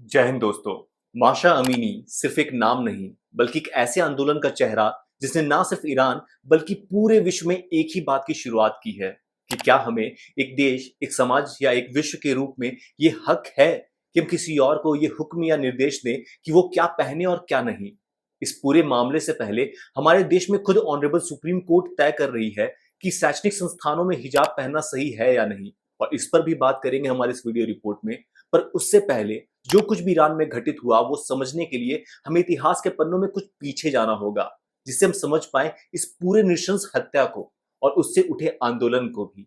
जय हिंद दोस्तों। माशा अमीनी सिर्फ एक नाम नहीं बल्कि एक ऐसे आंदोलन का चेहरा जिसने ना सिर्फ ईरान बल्कि पूरे विश्व में एक ही बात की शुरुआत की है कि क्या हमें एक देश, एक समाज या एक विश्व के रूप में ये हक है कि हम किसी और को ये हुक्म या निर्देश दें कि वो क्या पहने और क्या नहीं। इस पूरे मामले से पहले हमारे देश में खुद ऑनरेबल सुप्रीम कोर्ट तय कर रही है कि शैक्षणिक संस्थानों में हिजाब पहनना सही है या नहीं, और इस पर भी बात करेंगे हमारे इस वीडियो रिपोर्ट में। पर उससे पहले जो कुछ भी ईरान में घटित हुआ वो समझने के लिए हमें इतिहास के पन्नों में कुछ पीछे जाना होगा, जिससे हम समझ पाए इस पूरे नृशंस हत्या को और उससे उठे आंदोलन को भी।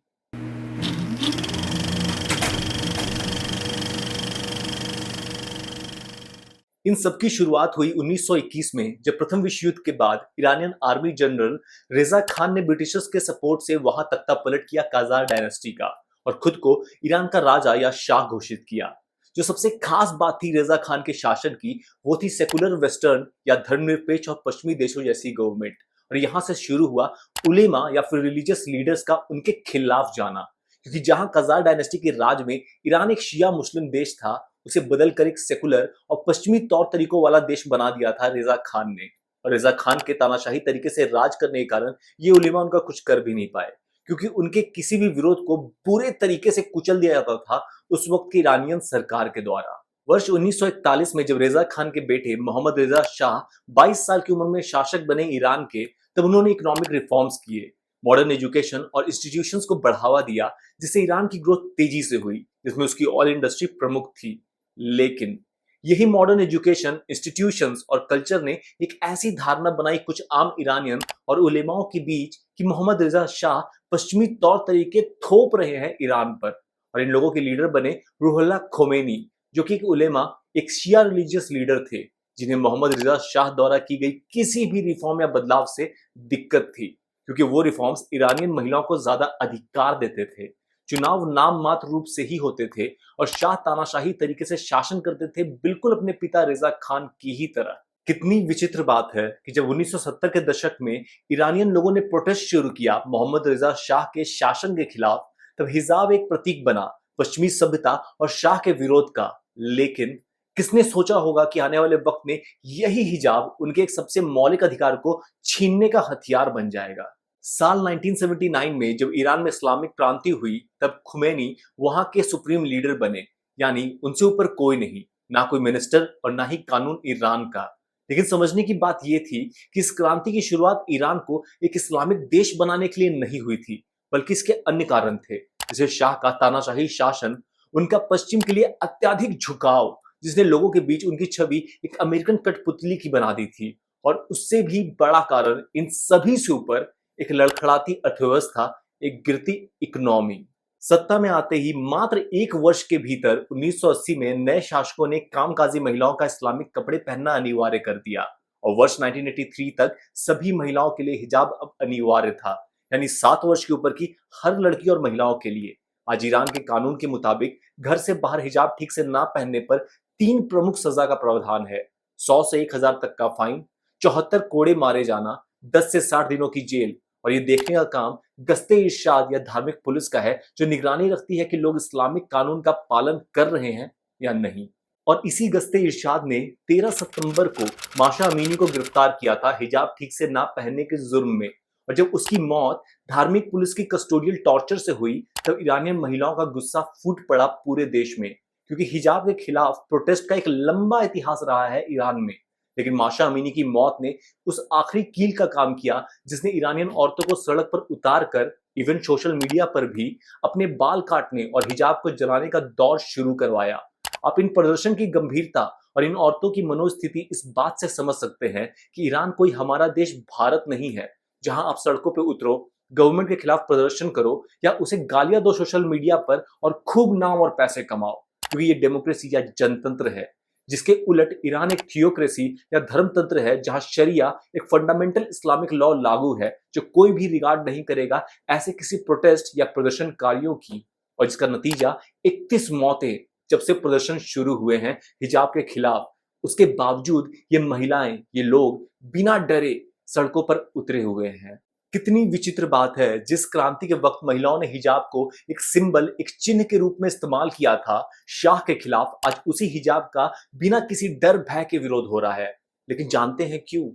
इन सबकी शुरुआत हुई 1921 में, जब प्रथम विश्व युद्ध के बाद ईरानियन आर्मी जनरल रेजा खान ने ब्रिटिशर्स के सपोर्ट से वहां तख्ता पलट किया काजार डायनेस्टी का और खुद को ईरान का राजा या शाह घोषित किया। जो सबसे खास बात थी रेजा खान के शासन की, वो थी सेकुलर वेस्टर्न या धर्मनिरपेक्ष और पश्चिमी देशों जैसी गवर्नमेंट। और यहां से शुरू हुआ उलेमा या फिर रिलीजियस लीडर्स का उनके खिलाफ जाना, क्योंकि जहां कजार डायनेस्टी के राज में ईरान एक शिया मुस्लिम देश था, उसे बदलकर एक सेकुलर और पश्चिमी तौर तरीकों वाला देश बना दिया था रेजा खान ने। और रेजा खान के तानाशाही तरीके से राज करने के कारण ये उलेमा उनका कुछ कर भी नहीं पाए, क्योंकि उनके किसी भी विरोध को बुरे तरीके से कुचल दिया जाता था उस वक्त की ईरानियन सरकार के द्वारा। वर्ष 1941 में जब रेजा खान के बेटे मोहम्मद रेजा शाह 22 साल की उम्र में शासक बने ईरान के, तब उन्होंने इकोनॉमिक रिफॉर्म्स किए, मॉडर्न एजुकेशन और इंस्टीट्यूशंस को बढ़ावा दिया, जिससे ईरान की ग्रोथ तेजी से हुई, जिसमें उसकी ऑयल इंडस्ट्री प्रमुख थी। लेकिन यही मॉडर्न एजुकेशन, इंस्टीट्यूशंस और कल्चर ने एक ऐसी धारणा बनाई कुछ आम ईरानियन और उलेमाओं के बीच कि मोहम्मद रिजा शाह पश्चिमी तौर तरीके थोप रहे हैं ईरान पर। और इन लोगों के लीडर बने रूहुल्लाह खोमेनी, जो कि एक उलेमा, एक शिया रिलीजियस लीडर थे, जिन्हें मोहम्मद रिजा शाह द्वारा की गई किसी भी रिफॉर्म या बदलाव से दिक्कत थी, क्योंकि वो रिफॉर्म्स ईरानियन महिलाओं को ज्यादा अधिकार देते थे, चुनाव नाम मात्र रूप से ही होते थे, और शाह तानाशाही तरीके से शासन करते थे, बिल्कुल अपने पिता रेजा खान की ही तरह। कितनी विचित्र बात है कि जब 1970 के दशक में ईरानियन लोगों ने प्रोटेस्ट शुरू किया मोहम्मद रेजा शाह के शासन के खिलाफ, तब हिजाब एक प्रतीक बना पश्चिमी सभ्यता और शाह के विरोध का। लेकिन किसने सोचा होगा कि आने वाले वक्त में यही हिजाब उनके एक सबसे मौलिक अधिकार को छीनने का हथियार बन जाएगा। साल 1979 में जब ईरान में इस्लामिक क्रांति हुई, तब खुमैनी वहां के सुप्रीम लीडर बने, यानी उनसे ऊपर कोई नहीं, ना कोई मिनिस्टर और ना ही कानून ईरान का। लेकिन समझने की बात यह थी कि इस क्रांति की शुरुआत ईरान को एक इस्लामिक देश बनाने के लिए नहीं हुई थी, बल्कि इसके अन्य कारण थे, जैसे शाह का तानाशाही शासन, उनका पश्चिम के लिए अत्यधिक झुकाव, जिसने लोगों के बीच उनकी छवि एक अमेरिकन कठपुतली की बना दी थी, और उससे भी बड़ा कारण, इन सभी से ऊपर, एक लड़खड़ाती अर्थव्यवस्था, एक गिरती इकोनॉमी। सत्ता में आते ही मात्र एक वर्ष के भीतर 1980 में नए शासकों ने कामकाजी महिलाओं का इस्लामिक कपड़े पहनना अनिवार्य कर दिया, और वर्ष 1983 तक सभी महिलाओं के लिए हिजाब अब अनिवार्य था, यानी 7 वर्ष के ऊपर की हर लड़की और महिलाओं के लिए। आज ईरान के कानून के मुताबिक घर से बाहर हिजाब ठीक से ना पहनने पर 3 प्रमुख सजा का प्रावधान है: 100 से 1000 तक का फाइन, 74 कोड़े मारे जाना, 10 से 60 दिनों की जेल। और ये देखने का काम गश्ते इरशाद या धार्मिक पुलिस का है, जो निगरानी रखती है कि लोग इस्लामिक कानून का पालन कर रहे हैं या नहीं। और इसी गश्ते इरशाद ने 13 सितंबर को माशा अमीनी को गिरफ्तार किया था हिजाब ठीक से ना पहनने के जुर्म में। और जब उसकी मौत धार्मिक पुलिस की कस्टोडियल टॉर्चर से हुई, तब ईरानियन महिलाओं का गुस्सा फूट पड़ा पूरे देश में, क्योंकि हिजाब के खिलाफ प्रोटेस्ट का एक लंबा इतिहास रहा है ईरान में। लेकिन माशा अमीनी की मौत ने उस आखिरी कील का काम किया जिसने ईरानियन औरतों को सड़क पर उतार कर, इवन सोशल मीडिया पर भी, अपने बाल काटने और हिजाब को जलाने का दौर शुरू करवाया। आप इन प्रदर्शन की गंभीरता और इन औरतों की मनोस्थिति इस बात से समझ सकते हैं कि ईरान कोई हमारा देश भारत नहीं है, जहां आप सड़कों पर उतरो, गवर्नमेंट के खिलाफ प्रदर्शन करो या उसे गालियां दो सोशल मीडिया पर और खूब नाम और पैसे कमाओ, क्योंकि ये डेमोक्रेसी या जनतंत्र है। जिसके उलट ईरान एक थियोक्रेसी या धर्मतंत्र है, जहां शरिया एक फंडामेंटल इस्लामिक लॉ लागू है, जो कोई भी रिगार्ड नहीं करेगा ऐसे किसी प्रोटेस्ट या प्रदर्शनकारियों की। और जिसका नतीजा 31 मौतें जब से प्रदर्शन शुरू हुए हैं हिजाब के खिलाफ। उसके बावजूद ये महिलाएं, ये लोग बिना डरे सड़कों पर उतरे हुए हैं। कितनी विचित्र बात है, जिस क्रांति के वक्त महिलाओं ने हिजाब को एक सिंबल, एक चिन्ह के रूप में इस्तेमाल किया था शाह के खिलाफ, आज उसी हिजाब का बिना किसी डर भय के विरोध हो रहा है। लेकिन जानते हैं क्यों?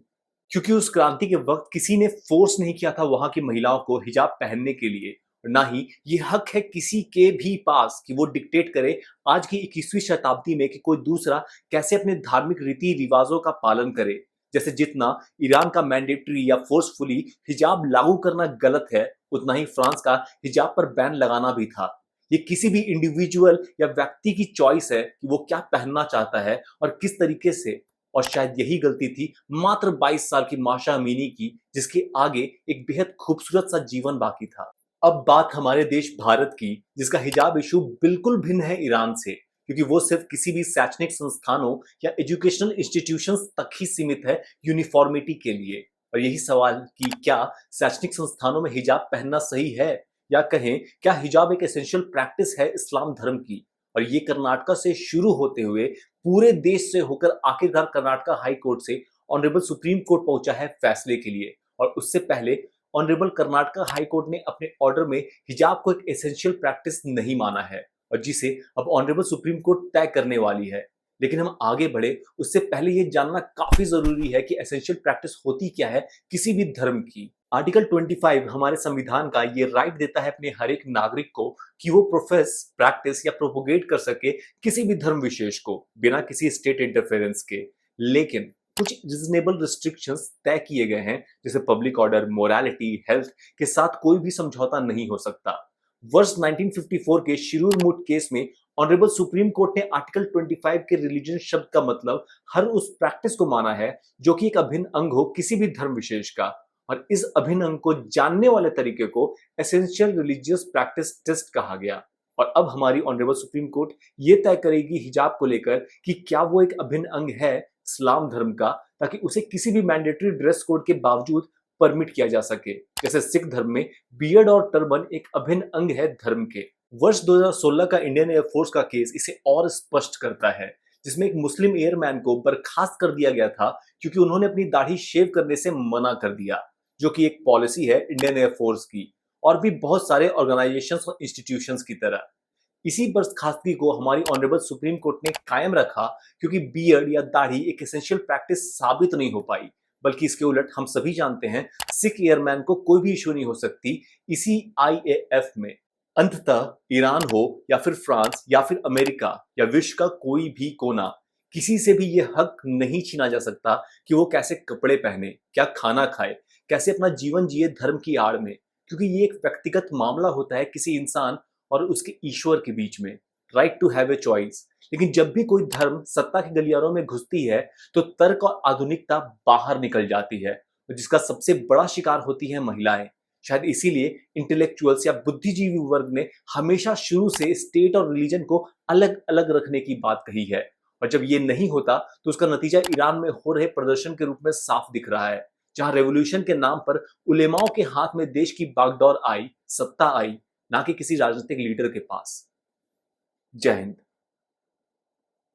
क्योंकि उस क्रांति के वक्त किसी ने फोर्स नहीं किया था वहां की महिलाओं को हिजाब पहनने के लिए, और ना ही ये हक है किसी के भी पास कि वो डिक्टेट करे आज की 21वीं शताब्दी में कि कोई दूसरा कैसे अपने धार्मिक रीति रिवाजों का पालन करे। जैसे जितना ईरान का मैंडेटरी या फोर्सफुली हिजाब लागू करना गलत है, उतना ही फ्रांस का हिजाब पर बैन लगाना भी था। ये किसी भी इंडिविजुअल या व्यक्ति की चॉइस है कि वो क्या पहनना चाहता है और किस तरीके से। और शायद यही गलती थी मात्र 22 साल की माशा अमीनी की, जिसके आगे एक बेहद खूबसूरत सा जीवन बाकी था। अब बात हमारे देश भारत की, जिसका हिजाब इशू बिल्कुल भिन्न है ईरान से, क्योंकि वो सिर्फ किसी भी शैक्षणिक संस्थानों या एजुकेशनल इंस्टीट्यूशंस तक ही सीमित है यूनिफॉर्मिटी के लिए। और यही सवाल कि क्या शैक्षणिक संस्थानों में हिजाब पहनना सही है, या कहें क्या हिजाब एक एसेंशियल प्रैक्टिस है इस्लाम धर्म की। और ये कर्नाटका से शुरू होते हुए पूरे देश से होकर आखिरकार कर्नाटका हाई कोर्ट से ऑनरेबल सुप्रीम कोर्ट पहुंचा है फैसले के लिए। और उससे पहले ऑनरेबल कर्नाटका हाई कोर्ट ने अपने ऑर्डर में हिजाब को एक एसेंशियल प्रैक्टिस नहीं माना है, और जिसे अब ऑनरेबल सुप्रीम कोर्ट तय करने वाली है। लेकिन हम आगे बढ़े उससे पहले ये जानना काफी जरूरी है कि एसेंशियल प्रैक्टिस होती क्या है किसी भी धर्म की। आर्टिकल 25 हमारे संविधान का ये राइट देता है अपने हर एक नागरिक को कि वो प्रोफेस, प्रैक्टिस या प्रोपोगेट कर सके किसी भी धर्म विशेष को बिना किसी स्टेट इंटरफेरेंस के। लेकिन कुछ रिजनेबल रिस्ट्रिक्शंस तय किए गए हैं, जैसे पब्लिक ऑर्डर, मोरालिटी, हेल्थ के साथ कोई भी समझौता नहीं हो सकता। वर्ष 1954 के शिरूर मूट केस में ऑनरेबल सुप्रीम कोर्ट ने आर्टिकल 25 के रिलीजन शब्द का मतलब हर उस प्रैक्टिस को माना है जो कि एक अभिन्न अंग हो किसी भी धर्म विशेष का। और इस अभिन्न अंग को जानने वाले तरीके को एसेंशियल रिलीजियस प्रैक्टिस टेस्ट कहा गया। और अब हमारी ऑनरेबल सुप्रीम कोर्ट ये तय करेगी हिजाब को लेकर कि क्या वो एक अभिन्न अंग है इस्लाम धर्म का, ताकि उसे किसी भी मैंडेटरी ड्रेस कोड के बावजूद परमिट किया जा सके। जैसे सिख धर्म में बियर्ड और टर्बन एक अभिन्न अंग है धर्म के। वर्ष 2016 का इंडियन एयरफोर्स का केस इसे और स्पष्ट करता है, जिसमें एक मुस्लिम एयरमैन को बर्खास्त कर दिया गया था क्योंकि उन्होंने अपनी दाढ़ी शेव करने से मना कर दिया, जो कि एक पॉलिसी है इंडियन एयरफोर्स की और भी बहुत सारे ऑर्गेनाइजेशंस और इंस्टीट्यूशंस की तरह। इसी बर्खास्तगी को हमारी ऑनरेबल सुप्रीम कोर्ट ने कायम रखा क्योंकि बियर्ड या दाढ़ी एक एसेंशियल प्रैक्टिस साबित नहीं हो पाई। बल्कि इसके उलट हम सभी जानते हैं सिख एयरमैन को कोई भी इशू नहीं हो सकती इसी आईएएफ में। अंततः ईरान हो या फिर फ्रांस या फिर अमेरिका या विश्व का कोई भी कोना, किसी से भी यह हक नहीं छीना जा सकता कि वो कैसे कपड़े पहने, क्या खाना खाए, कैसे अपना जीवन जिए धर्म की आड़ में, क्योंकि ये एक व्यक्तिगत मामला होता है किसी इंसान और उसके ईश्वर के बीच में। Right to have a choice. लेकिन जब भी कोई धर्म सत्ता के गलियारों में घुसती है तो तर्क और आधुनिकता बाहर निकल जाती है, जिसका सबसे बड़ा शिकार होती है महिलाएं। शायद इसीलिए इंटेलेक्चुअल्स या बुद्धिजीवी वर्ग ने हमेशा शुरू से स्टेट और रिलीजन को अलग अलग रखने की बात कही है। और जब ये नहीं होता तो उसका नतीजा ईरान में हो रहे प्रदर्शन के रूप में साफ दिख रहा है, जहां रेवोल्यूशन के नाम पर उलेमाओं के हाथ में देश की बागडोर आई, सत्ता आई, ना कि किसी राजनीतिक लीडर के पास। जय हिंद।